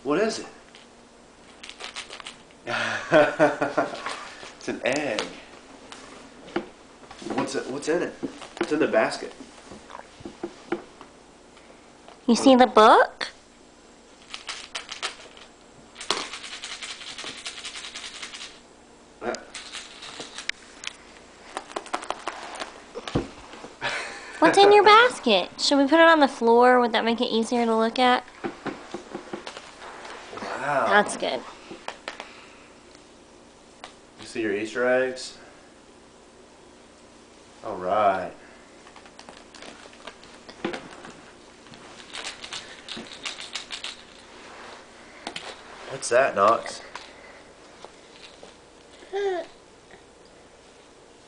What is it? It's an egg. What's in it? What's in the basket? You see the book? What's in your basket? Should we put it on the floor? Would that make it easier to look at? Wow. That's good. You see your Easter eggs? All right. What's that, Knox?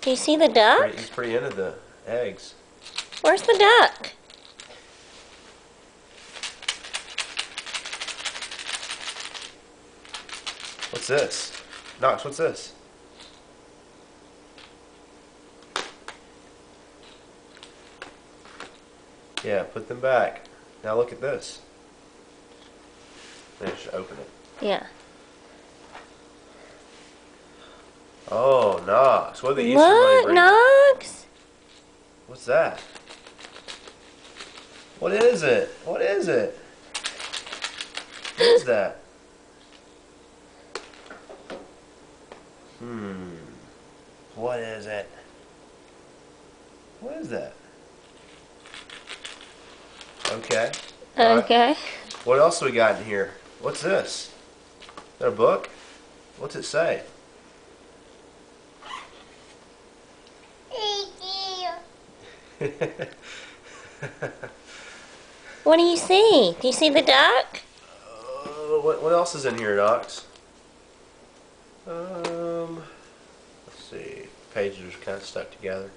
Do you see the duck? He's pretty into the eggs. Where's the duck? What's this? Knox, what's this? Yeah, put them back. Now look at this. Then you should open it. Yeah. Oh, Knox. What are the Easter Bunny Look, bring? Knox. What's that? What is it? What is it? What is that? What is it? What is that? Okay. Okay. Right. What else we got in here? What's this? Is that a book? What's it say? What do you see? Do you see the duck? What else is in here, Knox? Let's see. Pages are kind of stuck together.